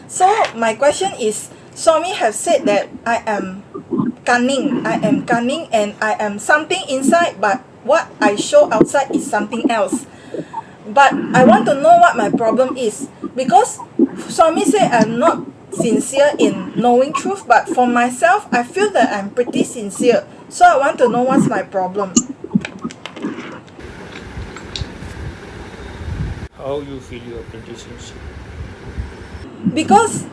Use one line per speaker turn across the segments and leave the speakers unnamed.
So my question is, Swami have said that I am cunning, and I am something inside, but what I show outside is something else. But I want to know what my problem is, because Swami said I'm not sincere in knowing truth, but for myself I feel that I'm pretty sincere. So I want to know what's my problem.
How you feel you are pretty sincere?
Because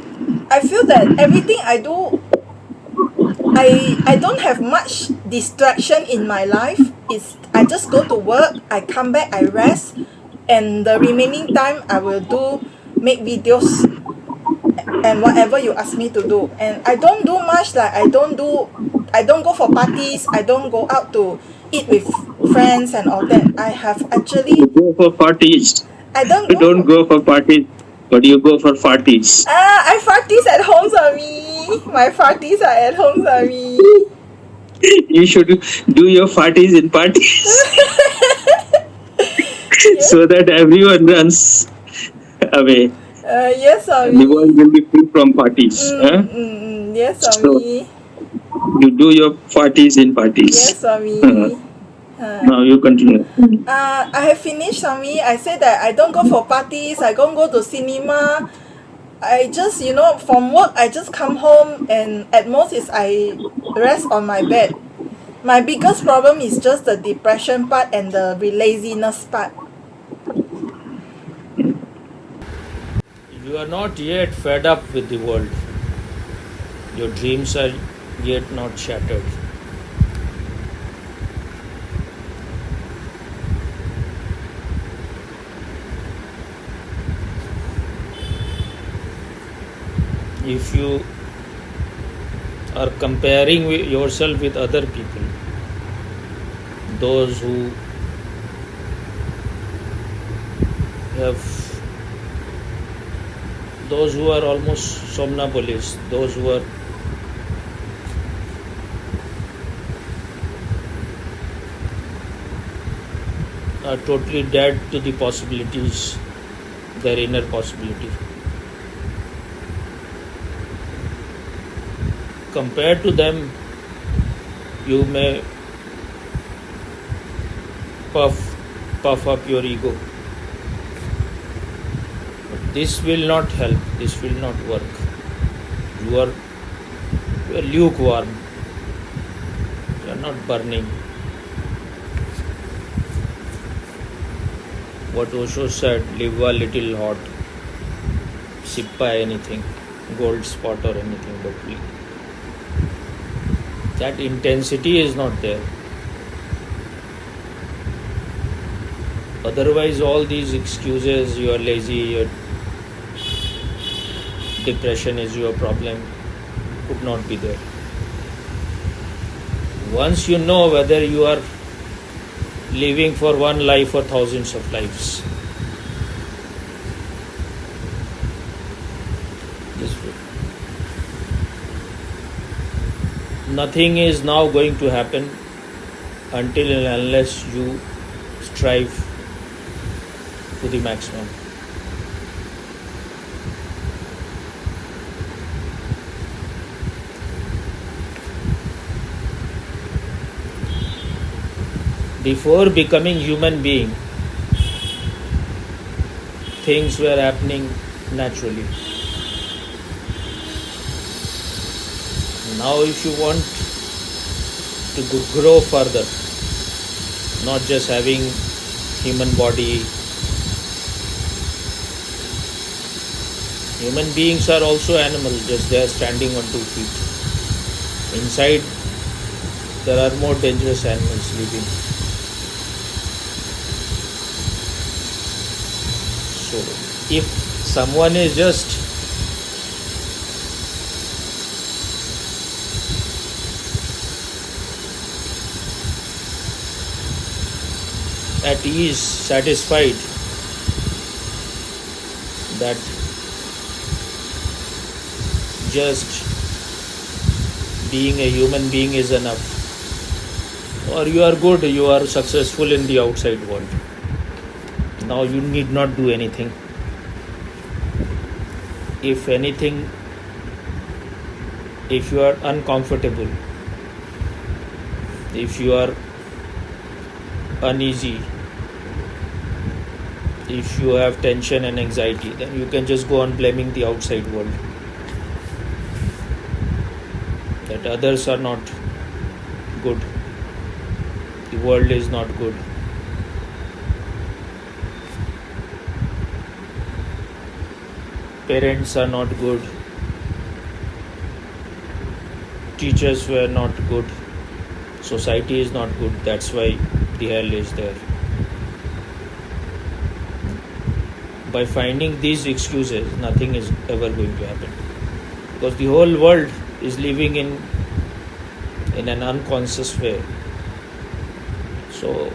I feel that everything I do, I don't have much distraction in my life. I just go to work, I come back, I rest, and the remaining time I will make videos and whatever you ask me to do. And I don't do much, like I don't go for parties, I don't go out to eat with friends and all that. I have actually
You go for parties.
I don't
You
go
don't go for parties, but you go for parties.
I parties at home, Swami. My parties are at home, Swami.
You should do your parties in parties so that everyone runs away.
Yes,
The
Swami.
world will be free from parties. Huh?
Yes,
So
Swami.
you do your parties in
Yes,
parties.
Swami.
Now you continue.
I have finished, Swami. I said that I don't go for parties, I don't go to cinema. I just, from work, I just come home, and at most is I rest on my bed. My biggest problem is just the depression part and the laziness part.
You are not yet fed up with the world. Your dreams are yet not shattered. If you are comparing yourself with other people, those who are almost somnambulists, those who are totally dead to the possibilities, their inner possibility. Compared to them, you may puff up your ego. But this will not help, this will not work. You are lukewarm, you are not burning. What Osho said, live a little hot, sip by anything, gold spot or anything, but that intensity is not there. Otherwise, all these excuses, you are lazy, your depression is your problem, could not be there. Once you know whether you are living for one life or thousands of lives, nothing is now going to happen until and unless you strive to the maximum. Before becoming human being, things were happening naturally. Now if you want to grow further, not just having human body, human beings are also animals, just they are standing on 2 feet. Inside there are more dangerous animals living. So if someone is just at ease, satisfied that just being a human being is enough, or you are good, you are successful in the outside world, now you need not do anything. if anything, if you are uncomfortable, if you are uneasy, if you have tension and anxiety, then you can just go on blaming the outside world. That others are not good. The world is not good. Parents are not good. Teachers were not good. Society is not good. That's why the hell is there. By finding these excuses, nothing is ever going to happen. Because the whole world is living in an unconscious way. So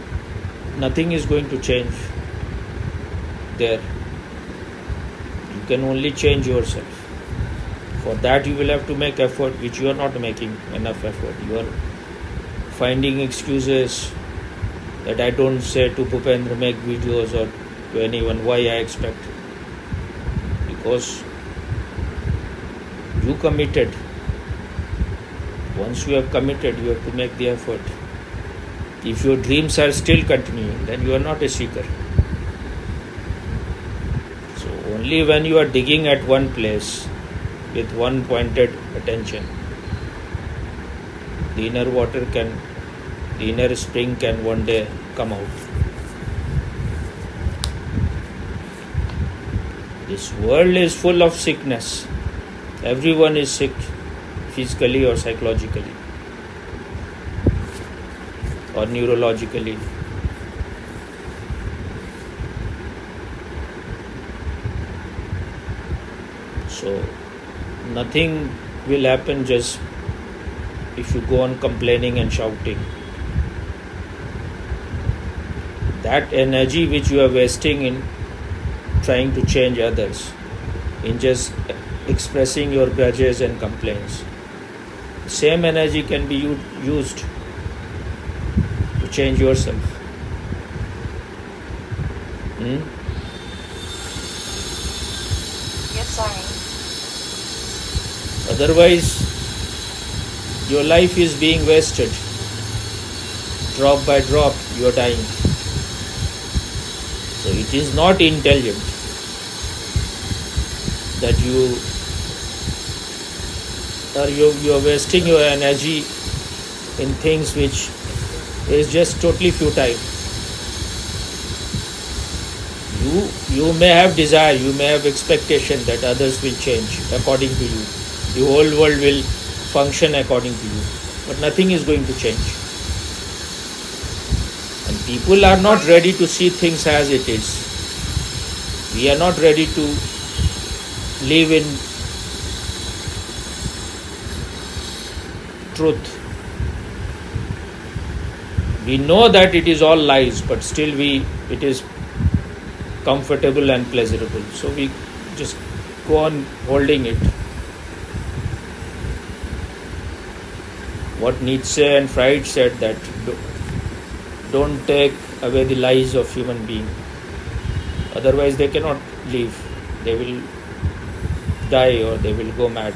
nothing is going to change there. You can only change yourself. For that you will have to make effort, which you are not making enough effort. You are finding excuses that I don't say to Bhupendra, make videos, or to anyone, why I expect. Because you committed. Once you have committed, you have to make the effort. If your dreams are still continuing, then you are not a seeker. So only when you are digging at one place with one pointed attention, the inner spring can one day come out. This world is full of sickness. Everyone is sick, physically or psychologically or neurologically. So nothing will happen just if you go on complaining and shouting. That energy which you are wasting in trying to change others, in just expressing your grudges and complaints, the same energy can be used to change yourself.
Yes, sorry.
Otherwise, your life is being wasted. Drop by drop, you are dying. So it is not intelligent that you are wasting your energy in things which is just totally futile. You may have desire, you may have expectation that others will change according to you. The whole world will function according to you. But nothing is going to change. And people are not ready to see things as it is. We are not ready to live in truth. We know that it is all lies, but still it is comfortable and pleasurable. So we just go on holding it. What Nietzsche and Freud said, that don't take away the lies of human being. Otherwise they cannot live. They will die or they will go mad.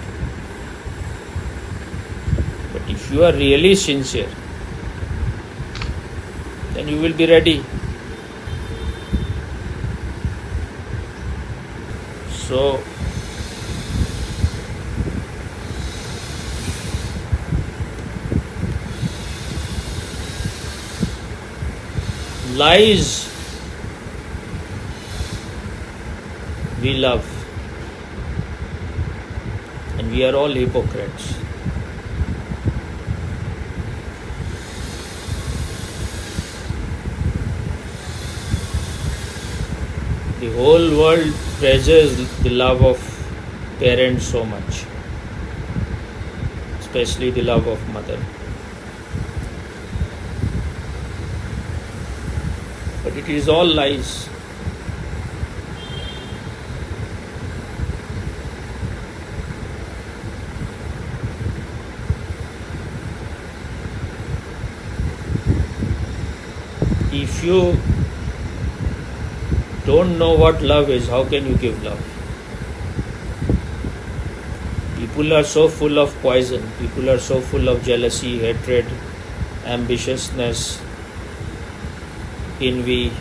But if you are really sincere, then you will be ready. So lies we love, and we are all hypocrites. The whole world treasures the love of parents so much, especially the love of mother. But it is all lies. If you don't know what love is, how can you give love? People are so full of poison. People are so full of jealousy, hatred, ambitiousness, envy,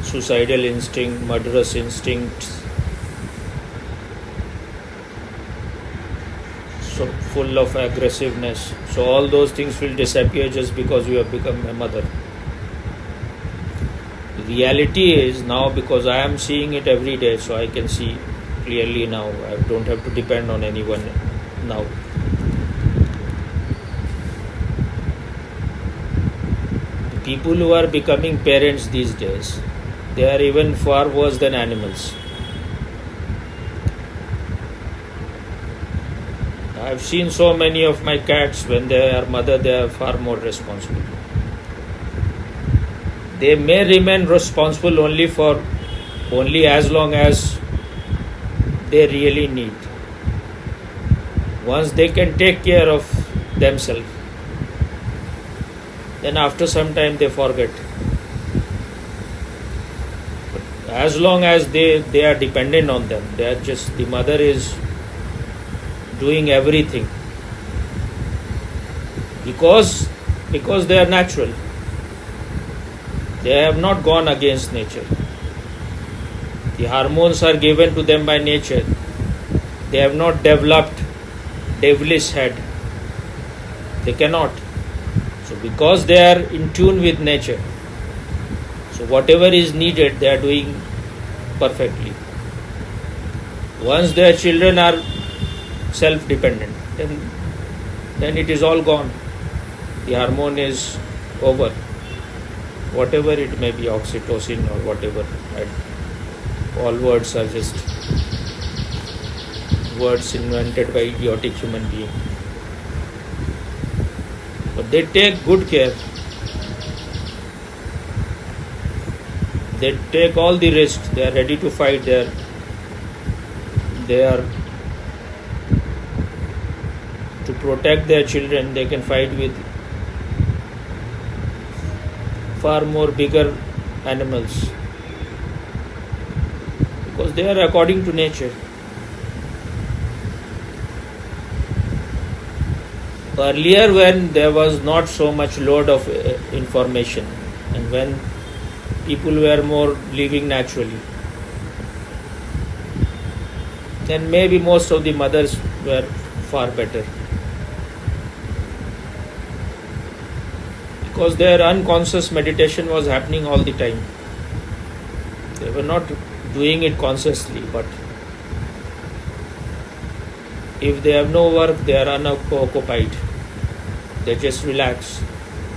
suicidal instinct, murderous instincts, so full of aggressiveness. So all those things will disappear just because you have become a mother. The reality is now, because I am seeing it every day, so I can see clearly now. I don't have to depend on anyone now. The people who are becoming parents these days, they are even far worse than animals. I've seen so many of my cats, when they are mother, they are far more responsible. They may remain responsible only as long as they really need. Once they can take care of themselves, then after some time they forget. But as long as they are dependent on them, they are just, the mother is doing everything because they are natural. They have not gone against nature. The hormones are given to them by nature. They have not developed devilish head. They cannot. So because they are in tune with nature, so whatever is needed, they are doing perfectly. Once their children are self-dependent, then it is all gone. The hormone is over. Whatever it may be, oxytocin or whatever. All words are just words invented by idiotic human beings. But they take good care. They take all the risks. They are ready to fight. They are to protect their children. They can fight with far more bigger animals because they are according to nature. Earlier, when there was not so much load of information and when people were more living naturally, then maybe most of the mothers were far better. Because their unconscious meditation was happening all the time. They were not doing it consciously, but if they have no work, they are unoccupied. They just relax.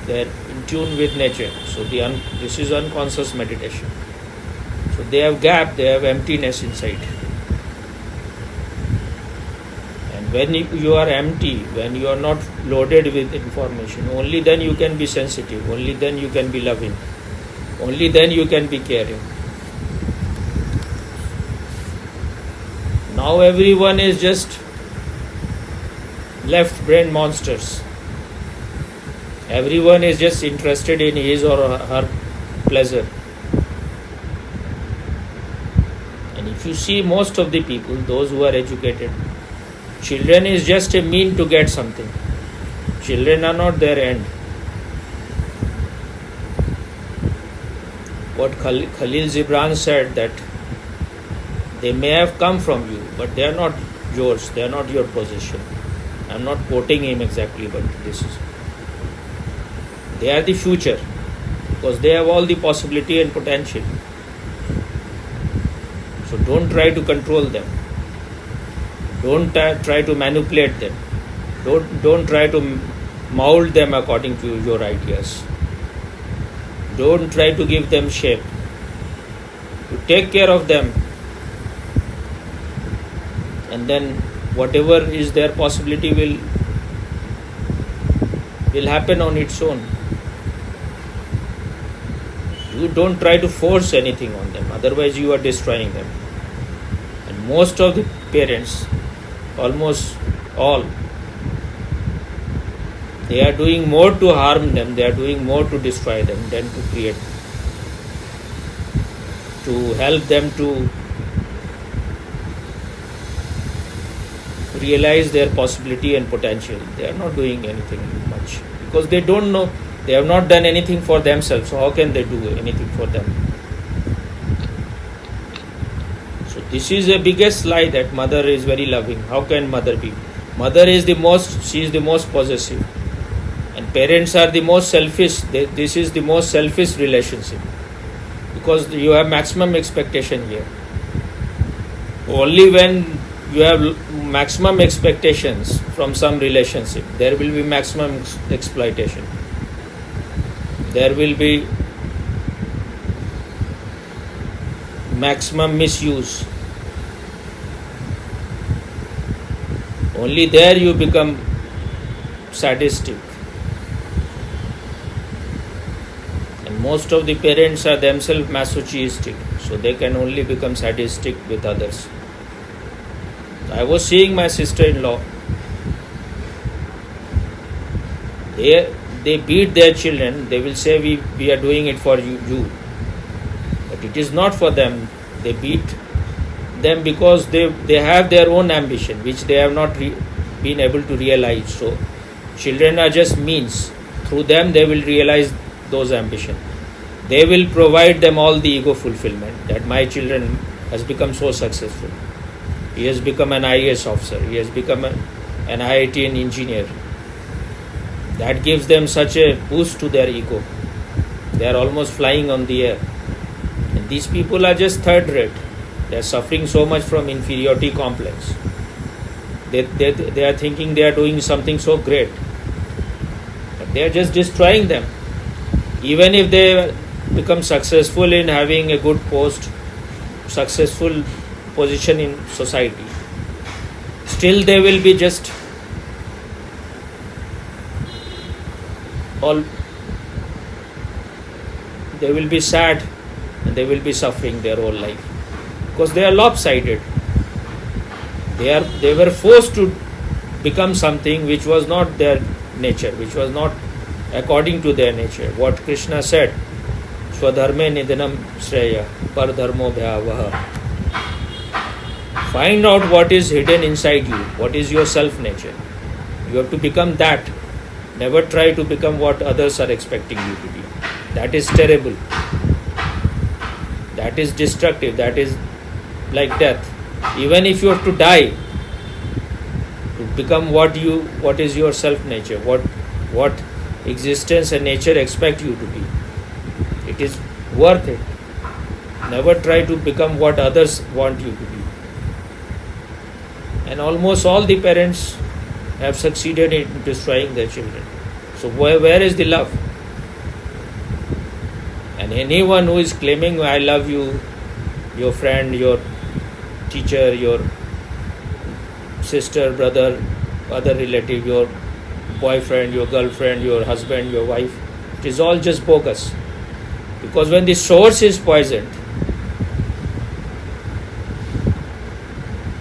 They are in tune with nature. So this is unconscious meditation. So they have gap, they have emptiness inside. When you are empty, when you are not loaded with information, only then you can be sensitive, only then you can be loving, only then you can be caring. Now everyone is just left brain monsters. Everyone is just interested in his or her pleasure. And if you see most of the people, those who are educated, children is just a mean to get something. Children are not their end. What Khalil Gibran said, that they may have come from you, but they are not yours. They are not your possession. I am not quoting him exactly, but they are the future because they have all the possibility and potential. So don't try to control them. Don't try to manipulate them. Don't try to mold them according to your ideas. Don't try to give them shape. You take care of them, and then whatever is their possibility will happen on its own. You don't try to force anything on them, otherwise you are destroying them. And most of the parents, almost all, they are doing more to harm them, they are doing more to destroy them than to create, to help them to realize their possibility and potential. They are not doing anything much because they don't know. They have not done anything for themselves. So how can they do anything for them? So this is the biggest lie, that mother is very loving. How can mother be? Mother is the most. She is the most possessive, and parents are the most selfish. This is the most selfish relationship because you have maximum expectation here. Only when you have maximum expectations from some relationship, there will be maximum exploitation. There will be maximum misuse. Only there you become sadistic. And most of the parents are themselves masochistic, so they can only become sadistic with others. I was seeing my sister-in-law. They beat their children. They will say, we are doing it for you. But it is not for them. They beat them because they have their own ambition, which they have not been able to realize. So children are just means. Through them they will realize those ambitions. They will provide them all the ego fulfillment, that my children has become so successful. He has become an IAS officer. He has become an IIT engineer. That gives them such a boost to their ego. They are almost flying on the air. And these people are just third rate. They are suffering so much from inferiority complex. They are thinking they are doing something so great. But they are just destroying them. Even if they become successful in having a good post, successful position in society, still they will be just they will be sad and they will be suffering their whole life because they are lopsided. They were forced to become something which was not their nature, which was not according to their nature. What Krishna said, Swadharme nidhanam shreya par dharmo bhyavaha. Find out what is hidden inside you, what is your self nature. You have to become that. Never try to become what others are expecting you to be. That is terrible. That is destructive. That is like death. Even if you have to die to become what is your self nature, what existence and nature expect you to be, it is worth it. Never try to become what others want you to be. And almost all the parents have succeeded in destroying their children. So where is the love? And anyone who is claiming, I love you, your friend, your teacher, your sister, brother, other relative, your boyfriend, your girlfriend, your husband, your wife, it is all just bogus. Because when the source is poisoned,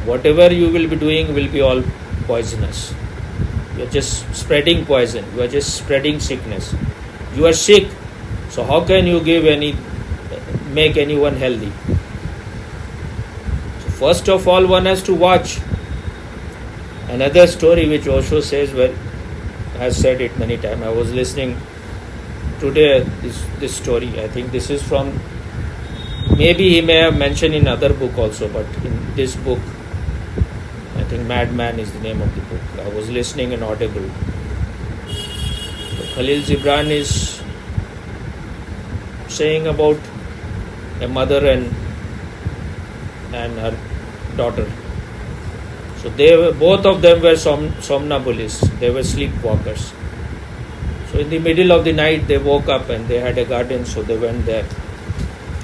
whatever you will be doing will be all poisonous. You are just spreading poison. You are just spreading sickness. You are sick. So how can you make anyone healthy? So first of all, one has to watch. Another story which Osho says, has said it many times. I was listening today this story. I think this is from, maybe he may have mentioned in other book also, but in this book, I think Madman is the name of the book. I was listening in Audible. So Khalil Gibran is saying about a mother and her daughter. So both of them were somnambulists. They were sleepwalkers. So in the middle of the night they woke up and they had a garden, so they went there.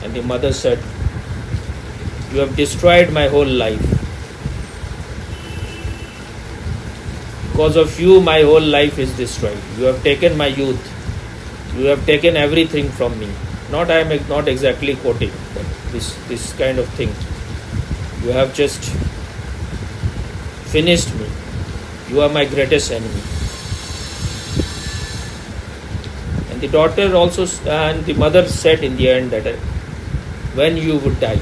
And the mother said, "You have destroyed my whole life. Because of you, my whole life is destroyed. You have taken my youth. You have taken everything from me." I am not exactly quoting, but this kind of thing. You have just finished me. You are my greatest enemy. And the daughter also, and the mother said in the end that when you would die,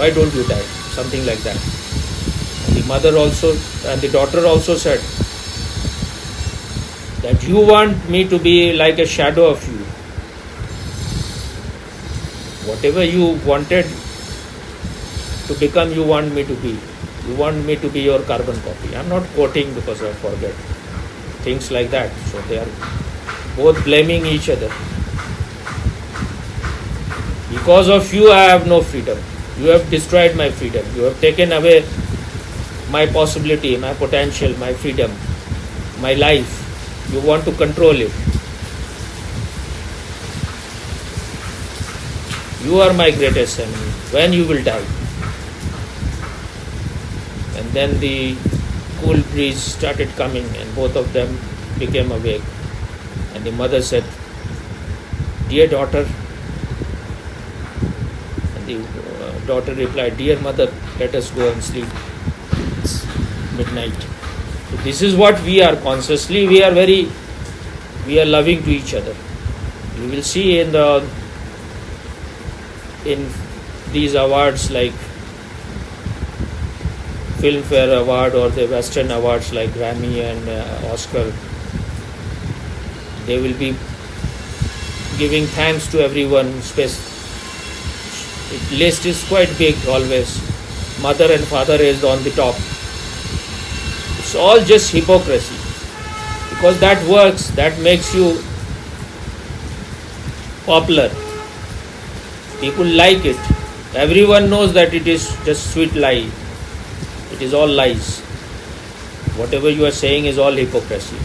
why don't you die? Something like that. The mother also and the daughter also said that you want me to be like a shadow of you. Whatever you wanted to become, you want me to be. You want me to be your carbon copy. I'm not quoting because I forget. Things like that. So they are both blaming each other. Because of you, I have no freedom. You have destroyed my freedom. You have taken away my possibility, my potential, my freedom, my life. You want to control it. You are my greatest enemy. When you will die? And then the cool breeze started coming and both of them became awake. And the mother said, "Dear daughter," and the daughter replied, "Dear mother, let us go and sleep. It's midnight." So this is what we are consciously, we are loving to each other. You will see in these awards like Filmfare Award or the Western awards like Grammy and Oscar, they will be giving thanks to everyone. List is quite big always. Mother and father is on the top. It's all just hypocrisy. Because that works, that makes you popular. People like it. Everyone knows that it is just sweet lie. It is all lies. Whatever you are saying is all hypocrisy.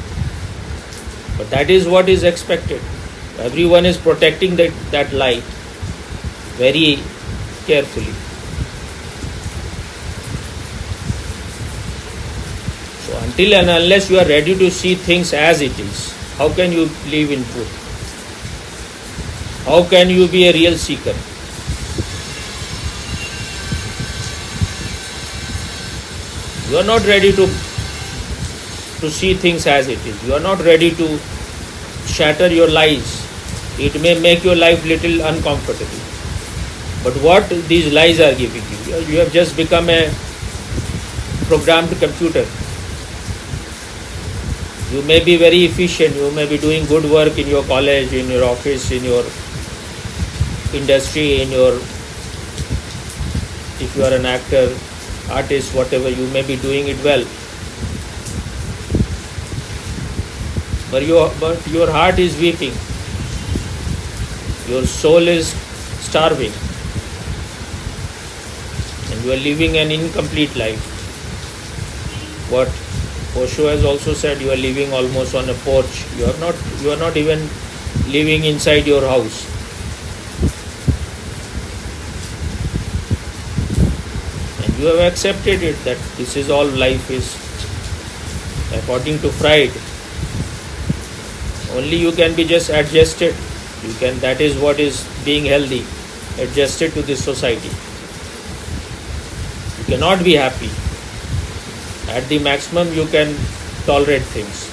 But that is what is expected. Everyone is protecting that lie very carefully. So until and unless you are ready to see things as it is, how can you live in truth? How can you be a real seeker? You are not ready to see things as it is. You are not ready to shatter your lies. It may make your life little uncomfortable. But what these lies are giving you? You have just become a programmed computer. You may be very efficient. You may be doing good work in your college, in your office, in your industry, if you are an actor, artist, whatever, you may be doing it well. But your heart is weeping. Your soul is starving. And you are living an incomplete life. What Osho has also said, you are living almost on a porch. You are not even living inside your house. You have accepted it that this is all life is according to Freud. Only you can be just adjusted. That is what is being healthy, adjusted to this society. You cannot be happy. At the maximum you can tolerate things.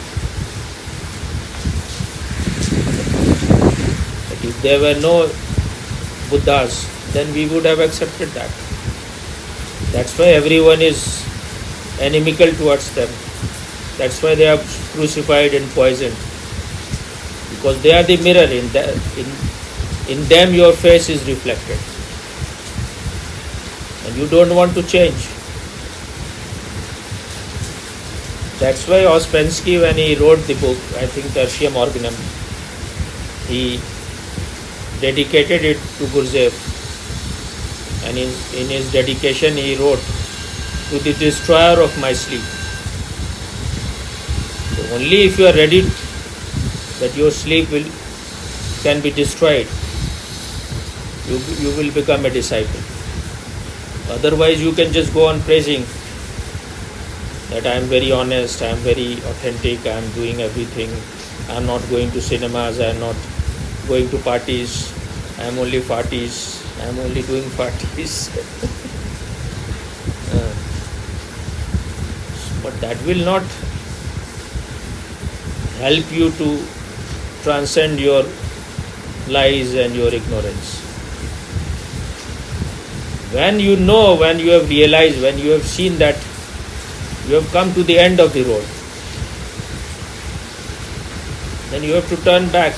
But if there were no Buddhas, then we would have accepted that. That's why everyone is inimical towards them. That's why they are crucified and poisoned. Because they are the mirror. In them your face is reflected. And you don't want to change. That's why Ouspensky, when he wrote the book, I think Tertium Organum, he dedicated it to Gurdjieff. And in his dedication he wrote, "To the destroyer of my sleep." So only if you are ready that your sleep can be destroyed, you will become a disciple. Otherwise you can just go on praising that I am very honest, I am very authentic, I am doing everything, I am not going to cinemas, I am not going to parties, I am only parties. I am only doing parties. But that will not help you to transcend your lies and your ignorance. When you know, when you have realized, when you have seen that You have come to the end of the road. Then you have to turn back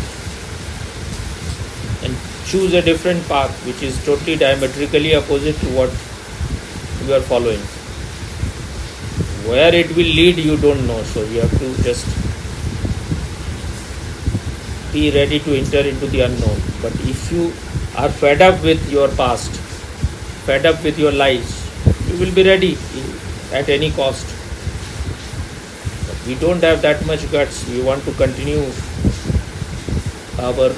and choose a different path which is totally diametrically opposite to what you are following. Where it will lead you don't know, so you have to just be ready to enter into the unknown. But if you are fed up with your past, fed up with your lies, you will be ready at any cost. But we don't have that much guts. We want to continue our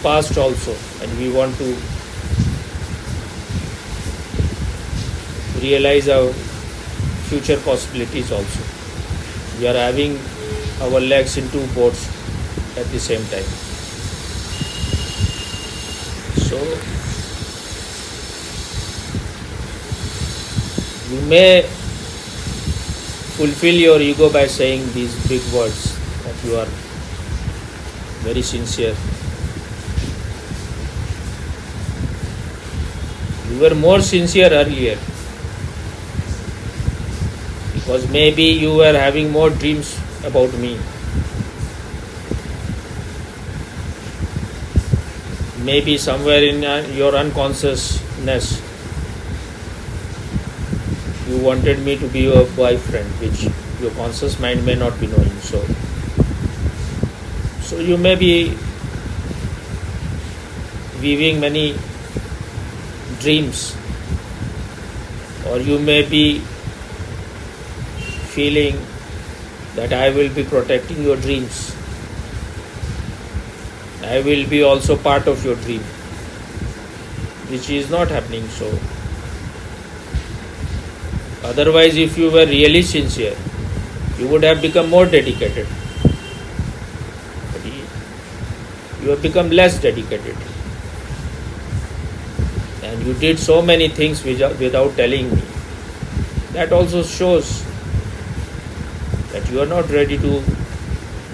past also, and we want to realize our future possibilities also. We are having our legs in two boats at the same time. So you may fulfill your ego by saying these big words that you are very sincere. You were more sincere earlier because maybe you were having more dreams about me. Maybe somewhere in your unconsciousness you wanted me to be your boyfriend, which your conscious mind may not be knowing. So you may be weaving many dreams, or you may be feeling that I will be protecting your dreams. I will be also part of your dream, which is not happening. So otherwise, if you were really sincere, you would have become more dedicated. But you have become less dedicated. And you did so many things without telling me. That also shows that you are not ready to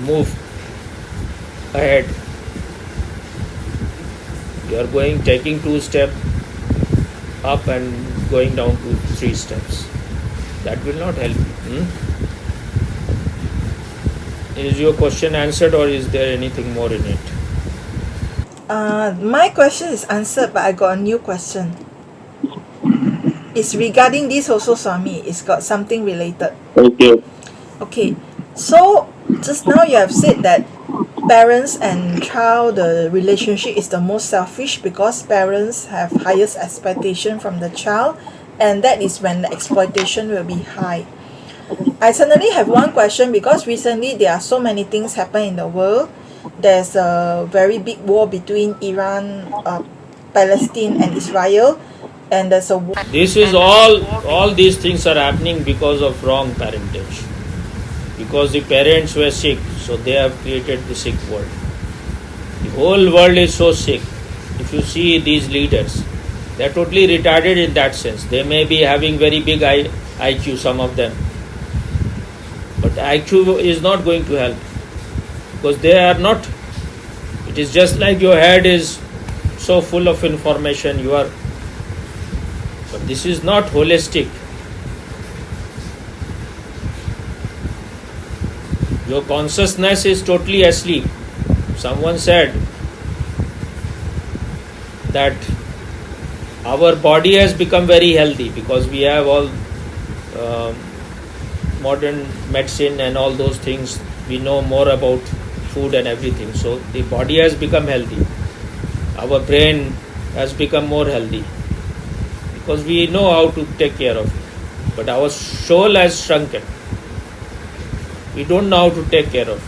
move ahead. You are taking 2 steps up and going down to 3 steps. That will not help you. Is your question answered, or is there anything more in it?
My question is answered, but I got a new question. It's regarding this also, Swami. It's got something related.
Okay.
Okay, so just now you have said that parents and child, the relationship is the most selfish because parents have highest expectation from the child, and that is when the exploitation will be high. I suddenly have one question because recently there are so many things happen in the world. There's a very big war between Iran, Palestine and Israel, and there's a war.
This is all these things are happening because of wrong parentage. Because the parents were sick, so they have created the sick world. The whole world is so sick. If you see these leaders, they are totally retarded in that sense. They may be having very big IQ, some of them. But IQ is not going to help. Because they are not. It is just like your head is so full of information, but this is not holistic. Your consciousness is totally asleep. Someone said that our body has become very healthy because we have all modern medicine and all those things. We know more about food and everything. So the body has become healthy. Our brain has become more healthy because we know how to take care of it. But our soul has shrunken. We don't know how to take care of it.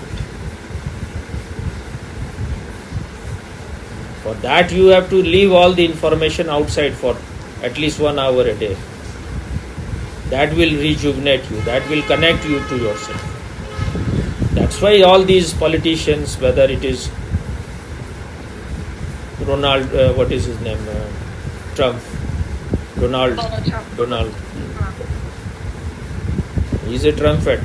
For that you have to leave all the information outside for at least 1 hour a day. That will rejuvenate you. That will connect you to yourself. That's why all these politicians, whether it is Donald Trump. He's a trumpet.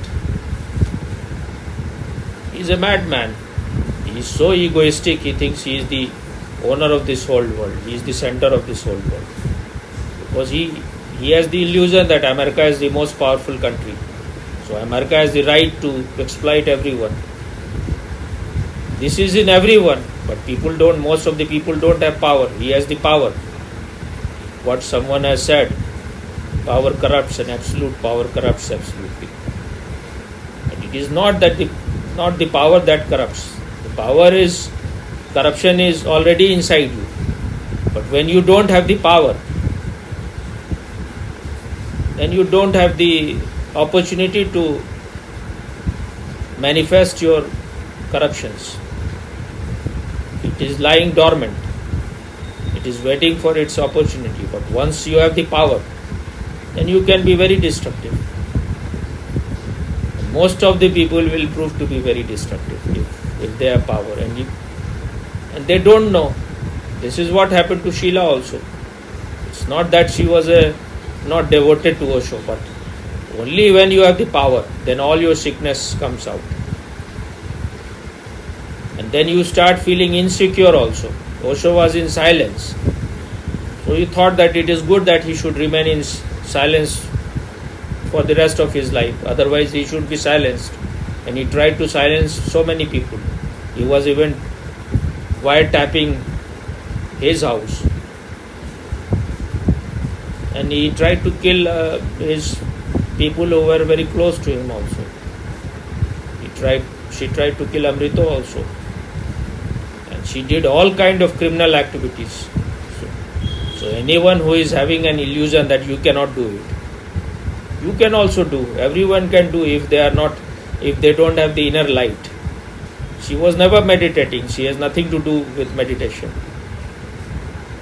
He's a madman. He is so egoistic, he thinks he is the owner of this whole world. He is the center of this whole world. Because he has the illusion that America is the most powerful country. So America has the right to exploit everyone. This is in everyone, but most of the people don't have power. He has the power. What someone has said, power corrupts, and absolute power corrupts absolutely. And it is not the power that corrupts. Corruption is already inside you. But when you don't have the power, then you don't have the opportunity to manifest your corruptions. It is lying dormant. It is waiting for its opportunity. But once you have the power, then you can be very destructive. And most of the people will prove to be very destructive if they have power. And they don't know. This is what happened to Sheila also. It's not that she was not devoted to Osho, but only when you have the power, then all your sickness comes out. And then you start feeling insecure also. Osho was in silence. So he thought that it is good that he should remain in silence for the rest of his life. Otherwise he should be silenced. And he tried to silence so many people. He was even wiretapping his house. And he tried to kill his people who were very close to him also. She tried to kill Amrita also. And she did all kind of criminal activities. So anyone who is having an illusion that you cannot do it, you can also do. Everyone can do if they don't have the inner light. She was never meditating. She has nothing to do with meditation.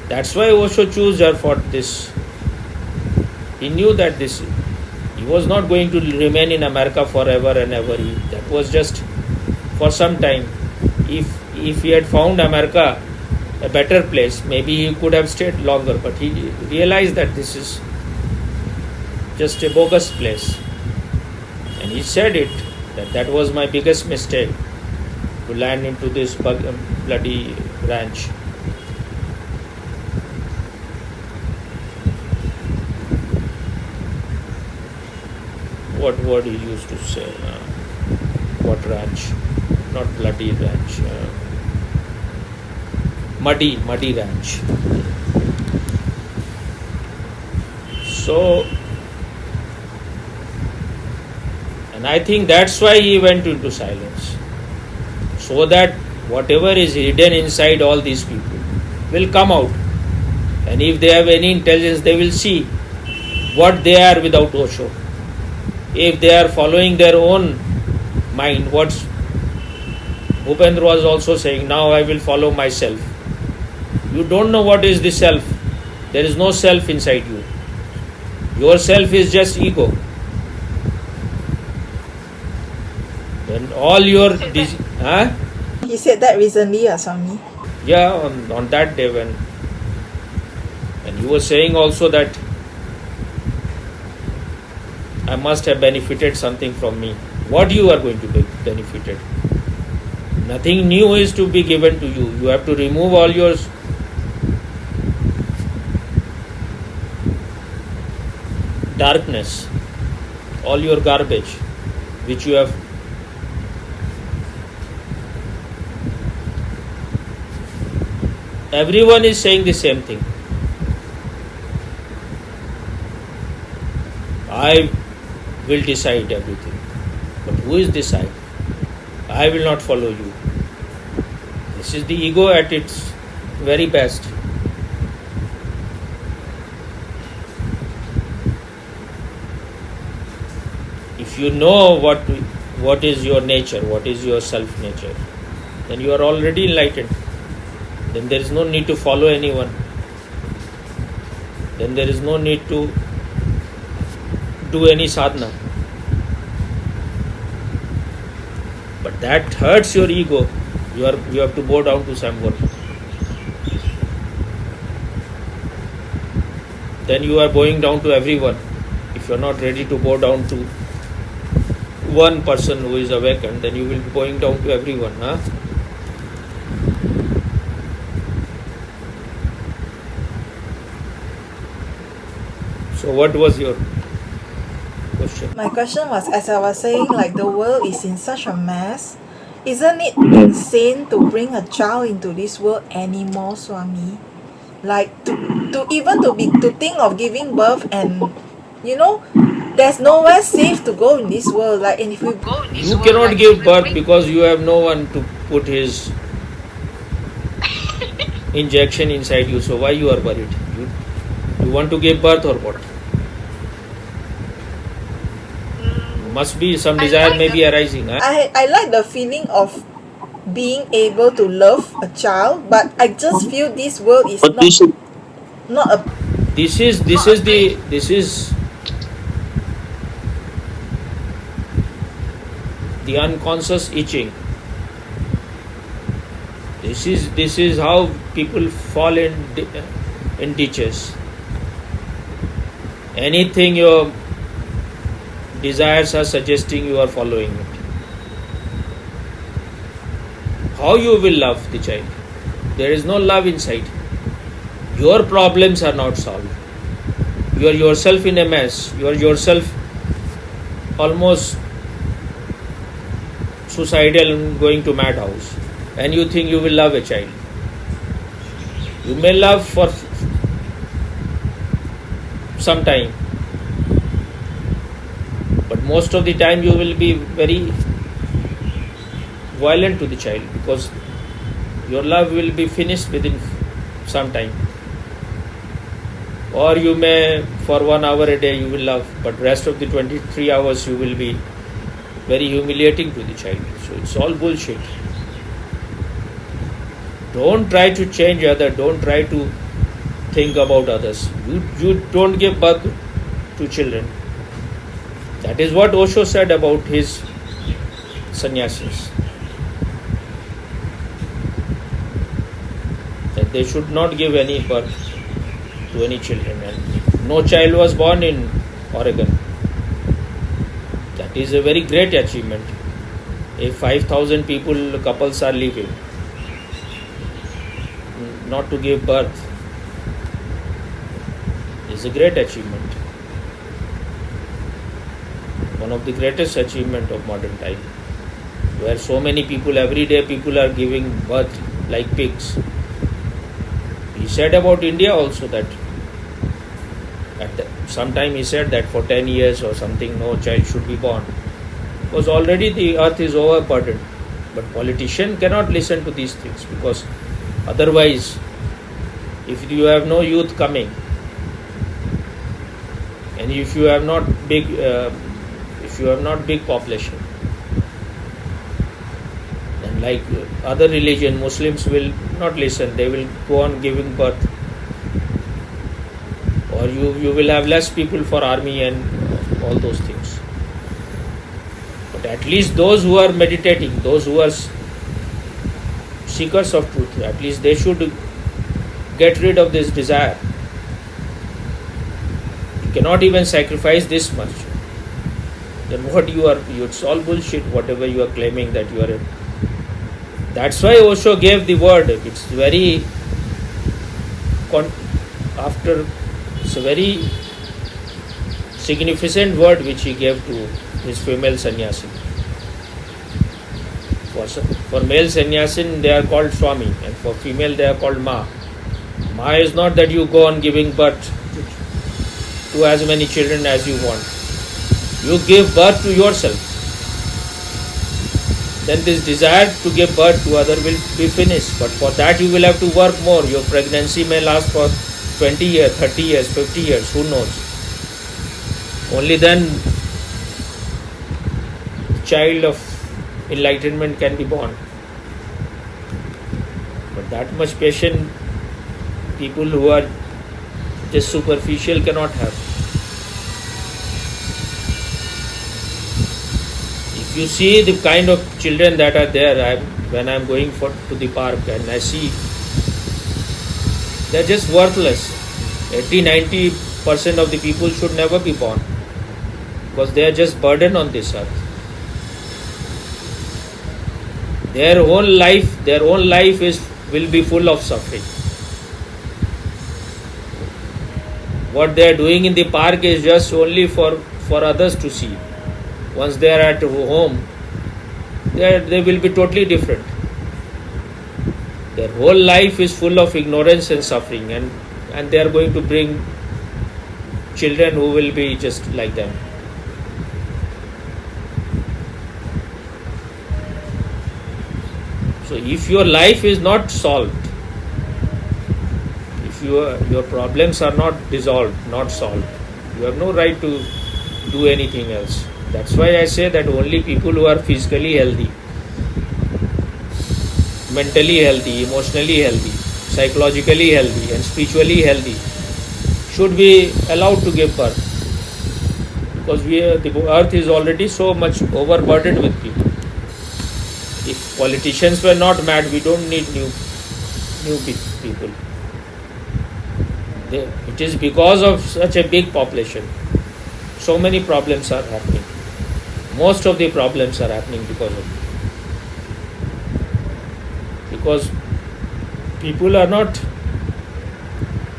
That's why Osho chose her for this. He knew that he was not going to remain in America forever and ever. That was just for some time. If he had found America a better place, maybe he could have stayed longer. But he realized that this is just a bogus place. And he said that was my biggest mistake, to land into this bloody ranch. What word he used to say? What ranch? Not bloody ranch. Muddy ranch. So, and I think that's why he went into silence. So that whatever is hidden inside all these people will come out. And if they have any intelligence, they will see what they are without Osho. If they are following their own mind, what Upendra was also saying, now I will follow myself. You don't know what is the self. There is no self inside you. Your self is just ego. When all your...
He said that recently, Swami.
Yeah, on that day when... And you were saying also that I must have benefited something from me. What you are going to be benefited? Nothing new is to be given to you. You have to remove all your darkness, all your garbage, which you have. Everyone is saying the same thing. I will decide everything. But who is decide? I will not follow you. This is the ego at its very best. If you know what is your nature, what is your self nature, then you are already enlightened. Then there is no need to follow anyone. Then there is no need to do any sadhana. But that hurts your ego. You have to bow down to someone. Then you are bowing down to everyone. If you are not ready to bow down to one person who is awakened, then you will be bowing down to everyone. Huh? So what was your... question.
My question was, as I was saying, like the world is in such a mess. Isn't it
Mm.
insane to bring a child into this world anymore, Swami? Like to even to think of giving birth, and you know, there's nowhere safe to go in this world. Like, and if we
You cannot give birth because you have no one to put his injection inside you. So why you are worried? You want to give birth or what? Must be some desire may be arising. Huh?
I like the feeling of being able to love a child, but I just feel this world is
But this is
not a
This is the unconscious itching. This is how people fall in ditches. Anything your desires are suggesting, you are following it. How you will love the child? There is no love inside. Your problems are not solved. You are yourself in a mess. You are yourself almost suicidal and going to madhouse. And you think you will love a child. You may love for some time, but most of the time you will be very violent to the child because your love will be finished within some time. Or you may for 1 hour a day you will love, but rest of the 23 hours you will be very humiliating to the child. So it's all bullshit. Don't try to change others. Don't try to think about others. You don't give birth to children. That is what Osho said about his sannyasis. That they should not give any birth to any children. And no child was born in Oregon. That is a very great achievement. If 5,000 couples are living, not to give birth is a great achievement. One of the greatest achievement of modern time, where so many people, every day people are giving birth like pigs. He said about India also that sometime he said that for 10 years or something no child should be born, because already the earth is overburdened. But politicians cannot listen to these things, because otherwise, if you have no youth coming, and if you have not big population, then like other religion, Muslims will not listen. They will go on giving birth, or you will have less people for army and all those things. But at least those who are meditating, those who are seekers of truth, at least they should get rid of this desire. You cannot even sacrifice this much. Then what it's all bullshit, whatever you are claiming that you are. That's why Osho gave the word. It's very it's a very significant word which he gave to his female sannyasi. For male sannyasin they are called Swami, and for female they are called Ma. Ma is not that you go on giving birth to as many children as you want. You give birth to yourself. Then this desire to give birth to other will be finished. But for that you will have to work more. Your pregnancy may last for 20 years, 30 years, 50 years, who knows. Only then the child of enlightenment can be born. But that much patience people who are just superficial cannot have. If you see the kind of children that are there, when I am going to the park and I see, they are just worthless. 80-90% of the people should never be born, because they are just burden on this earth. Their own life will be full of suffering. What they are doing in the park is just only for for others to see. Once they are at home, they will be totally different. Their whole life is full of ignorance and suffering, and they are going to bring children who will be just like them. So if your life is not solved, if your problems are not dissolved, not solved, you have no right to do anything else. That's why I say that only people who are physically healthy, mentally healthy, emotionally healthy, psychologically healthy, and spiritually healthy should be allowed to give birth. Because the earth is already so much overburdened with people. If politicians were not mad, we don't need new people. It is because of such a big population. So many problems are happening. Most of the problems are happening because of it. Because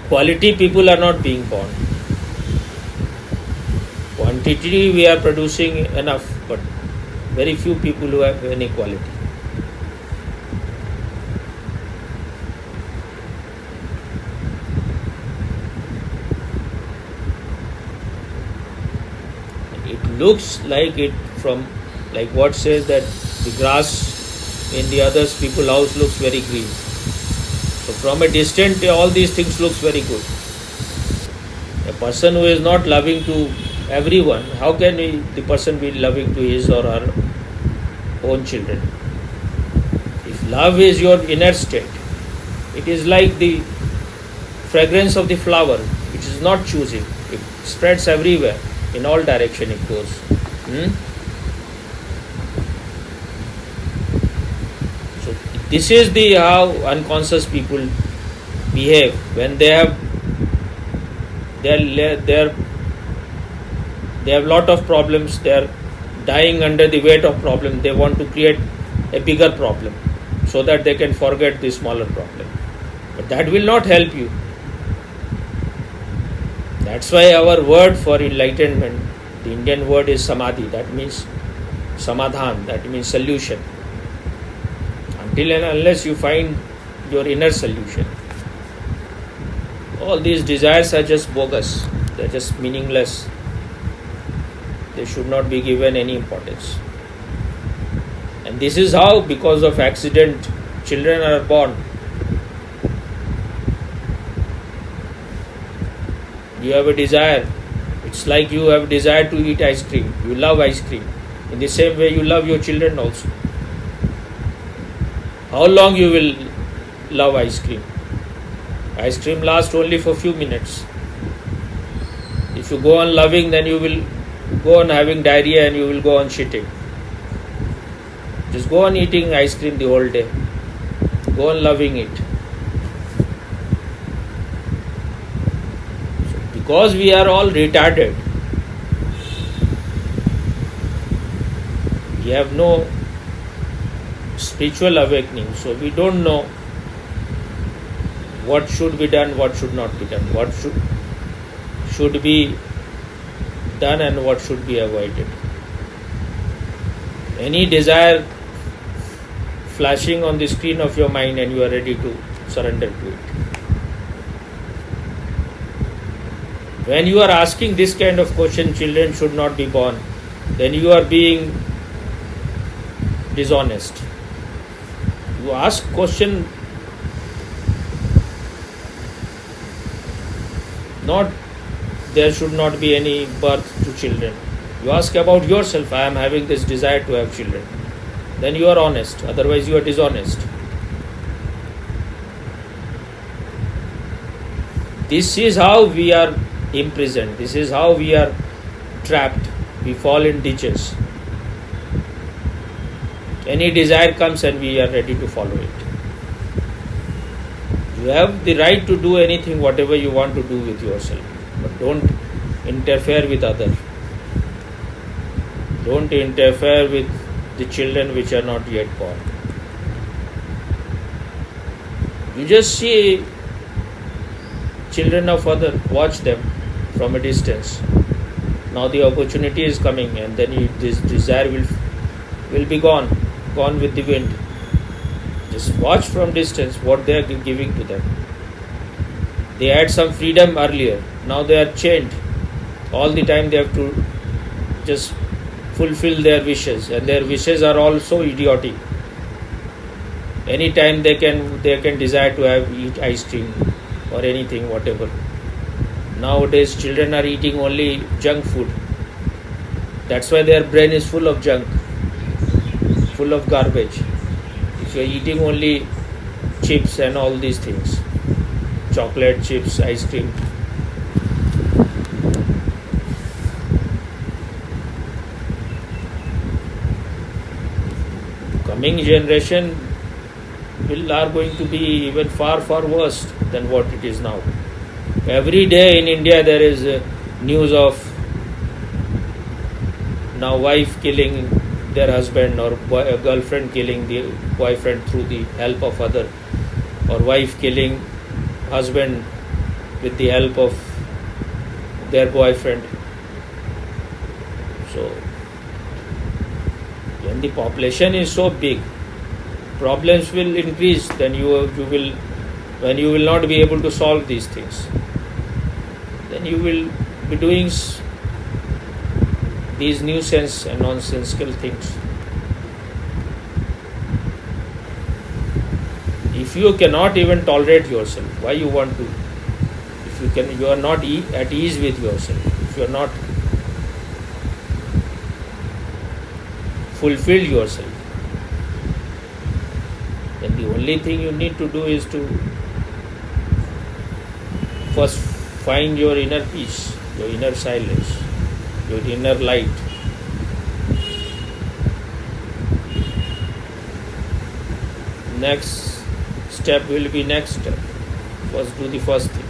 quality people are not being born. Quantity we are producing enough, but very few people who have any quality. It looks like it from, like what says that the grass in the other people's house looks very green. So from a distance, all these things looks very good. A person who is not loving to everyone, how can the person be loving to his or her own children? If love is your inner state, it is like the fragrance of the flower, which is not choosing. It spreads everywhere, in all direction it goes. So this is the how unconscious people behave when they have lot of problems. They are dying under the weight of problem. They want to create a bigger problem so that they can forget the smaller problem. But that will not help you. That's why our word for enlightenment, the Indian word is samadhi. That means samadhan. That means solution. Until and unless you find your inner solution, all these desires are just bogus. They're just meaningless. They should not be given any importance. And this is how, because of accident, children are born. You have a desire. It's like you have a desire to eat ice cream. You love ice cream. In the same way, you love your children also. How long you will love ice cream? Ice cream lasts only for few minutes. If you go on loving, then you will go on having diarrhea and you will go on shitting. Just go on eating ice cream the whole day. Go on loving it. So because we are all retarded, we have no spiritual awakening, so we don't know what should be done, what should not be done, what should be done and what should be avoided. Any desire flashing on the screen of your mind and you are ready to surrender to it. When you are asking this kind of question, children should not be born, then you are being dishonest. You ask question not there should not be any birth to children. You ask about yourself, I am having this desire to have children. Then you are honest, otherwise you are dishonest. This is how we are imprisoned. This is how we are trapped. We fall in ditches. Any desire comes and we are ready to follow it. You have the right to do anything, whatever you want to do with yourself. But don't interfere with others. Don't interfere with the children which are not yet born. You just see children of others, watch them from a distance. Now the opportunity is coming, and then this desire will be gone with the wind. Just watch from distance what they are giving to them. They had some freedom earlier. Now they are chained. All the time they have to just fulfill their wishes, and their wishes are also idiotic. Anytime they can desire to eat ice cream or anything, whatever. Nowadays children are eating only junk food. That's why their brain is full of junk, full of garbage. If you are eating only chips and all these things, chocolate chips, ice cream, coming generation are going to be even far worse than what it is now. Every day in India there is news of now wife killing their husband, or a girlfriend killing the boyfriend through the help of other, or wife killing husband with the help of their boyfriend. So when the population is so big, problems will increase. Then you will not be able to solve these things. Then you will be doing these nuisance and nonsensical things. If you cannot even tolerate yourself, why you want to? If you are not at ease with yourself, if you are not fulfilled yourself, then the only thing you need to do is to first find your inner peace, your inner silence, your inner light. Next step will be next step. First do the first thing.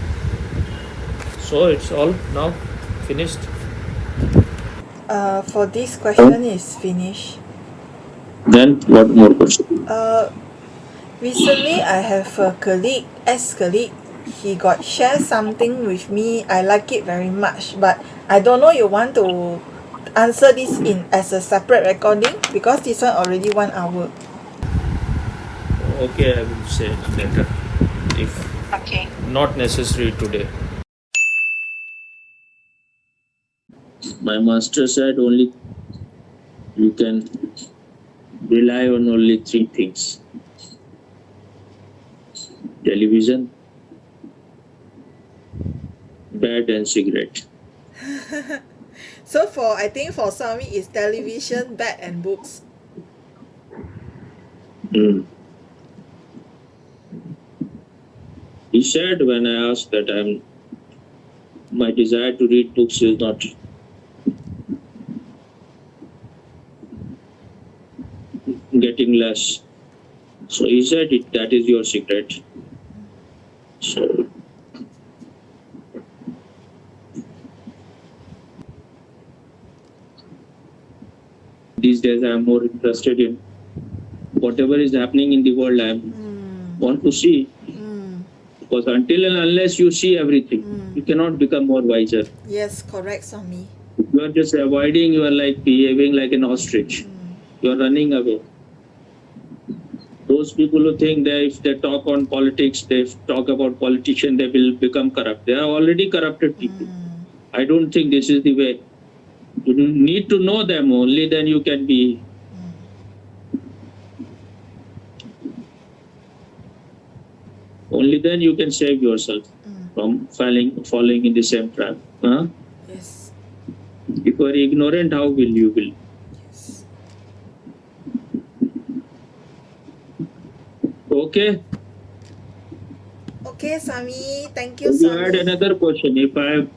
So it's all now finished.
For this question is finished.
Then what more question?
Recently I have a ex-colleague. He got share something with me. I like it very much, but I don't know you want to answer this as a separate recording, because this one already 1 hour.
Okay, I will say later, if not necessary today.
My master said only you can rely on only 3 things: television, bed, and cigarette.
So I think for Swami is television, bed and books.
He said when I asked that my desire to read books is not getting less. So he said that is your secret. So these days I am more interested in whatever is happening in the world. I want to see, because until and unless you see everything, you cannot become more wiser.
Yes, correct, Swami.
If you are just avoiding, you are like behaving like an ostrich. You are running away. Those people who think that if they talk on politics, they talk about politicians, they will become corrupt. They are already corrupted people. I don't think this is the way. You need to know them, only then you can be. Only then you can save yourself from falling in the same trap. Huh?
Yes.
If you are ignorant, how will you will?
Yes.
Okay.
Okay, Swami. Thank you,
You
Swami.
had another question. If I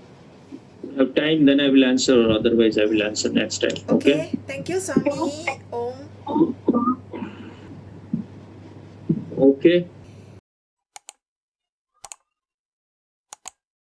have time, then I will answer, or otherwise I will answer next time.
Okay. Thank you, Swami. Om.
Okay.